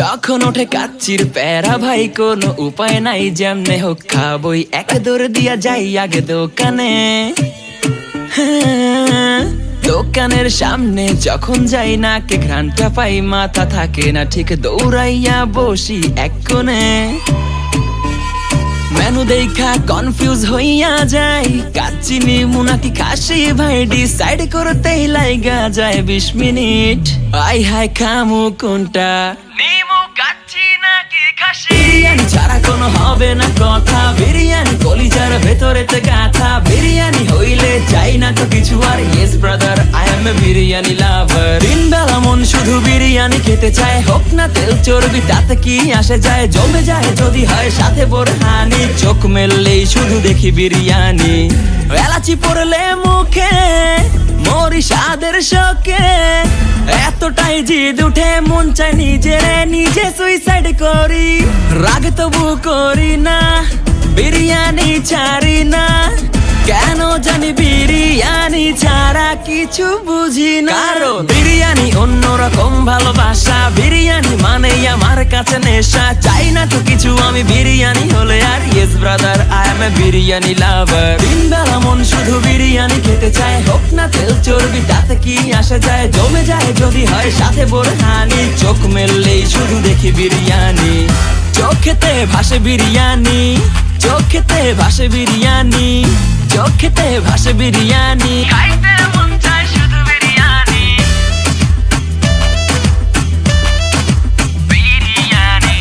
যখন ওঠে কাচ্চির প্যারা ভাই কোনো উপায় নাই, যেমনে হোক খাবই, এক দৌড় দিয়া যাই আগে দোকানে। দোকানের সামনে যখন যাই না কে ঘ্রাণটা পাই, মাথা থাকে না ঠিক, দৌড়াইয়া বসি এক কোণে। মেনু দেখা কনফিউজ হইয়া যাই, কাচ্চি নিমু নাকি খাসি ভাই ডিসাইড করতেই লাইগা যায় 20 মিনিট। আই হাই খামু কোনটা, নিমু কাচ্চি নাকি খাসি? বিরিয়ানি ছাড়া কোনো হবে না কথা, বিরিয়ানি কলিজার ভেতরেতে গাথা। বিরিয়ানি হইলে চাই না তো কিছু আর, yes brother I am a biryani লাভার। দিন বেলা মন শুধু বিরিয়ানি খেতে চায়, হোক না তেল চর্বি তাতে কি আসে যায়, জমে যায় যদি হয় সাথে বোরহানি। চোখ মেললেই শুধু দেখি বিরিয়ানি, এলাচি পড়লে মুখে মরি স্বাদের শোকে। এতটাই জিদ উঠে মন চায় নিজে সুইসাইড করি, রাগ তবু করি না, বিরিয়ানি ছাড়ি না। কেন জানি বিরিয়ানি ছাড়া কিছু বুঝি না, কারণ বিরিয়ানি অন্যরকম ভালোবাসা। বিরিয়ানি মানেই আমার কাছে নেশা, চাই না তো কিছু আমি বিরিয়ানি হলে আর, yes brother I am a biryani লাভার। দিন বেলা মন শুধু বিরিয়ানি খেতে চায়, হোক না তেল চর্বি তাতে কি আসে যায়, জমে যায় যদি হয় সাথে বোরহানি। চোখ মেললেই শুধু দেখি বিরিয়ানি, চোখেতে ভাসে বিরিয়ানি, চোখেতে ভাসে বিরিয়ানি, চোখেতে ভাসে বিরিয়ানি। খাইতে মন চায় শুধু বিরিয়ানি, বিরিয়ানি,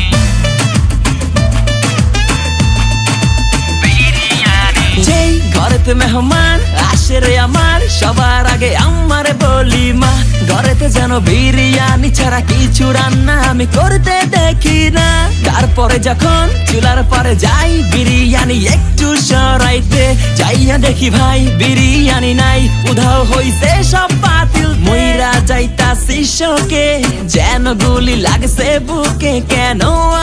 বিরিয়ানি। যেই ঘরেতে মেহমান আসে রে আমার, সবার আগে আমারে বলি মা, ঘরেতে যেন বিরিয়ানি ছাড়া কিছু রান্না আমি করতে দেখি না। তারপরে যখন চুলার পরে যাই বিরিয়ানি একটু সরাইতে, যাইয়া দেখি ভাই বিরিয়ানি নাই, উধাও হইছে সব পাতিল। মইরা যাইতাছি শোকে, যেন গুলি লাগছে বুকে, কেন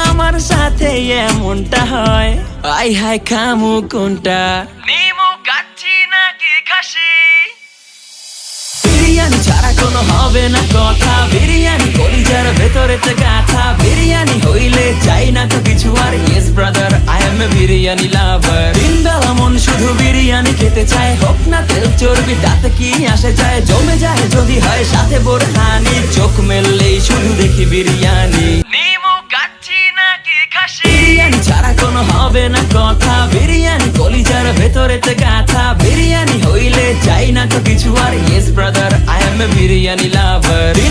আমার সাথে এমনটা হয়? আই হাই খামু কোনটা, নিমু কাচ্চি নাকি খাসি? বিরিয়ানি ছাড়া কোনো হবে না কথা, বিরিয়ানি কলিজার ভেতরেতে গাথা। বিরিয়ানি হইলে চাই না তো কিছু আর, yes brother I am a biryani লাভার। দিন বেলা মন শুধু বিরিয়ানি খেতে চায়, হোক না তেল চর্বি তাতে কি আসে যায়, জমে যায় যদি হয় সাথে বোরহানি। চোখ মেললেই শুধু দেখি বিরিয়ানি, নিমু কাচ্চি নাকি খাসি? বিরিয়ানি ছাড়া কোনো হবে না কথা, বিরিয়ানি কলিজার ভেতরেতে গাথা। বিরিয়ানি হইলে চাই না তো কিছু আর, yes brother I am a biryani lover.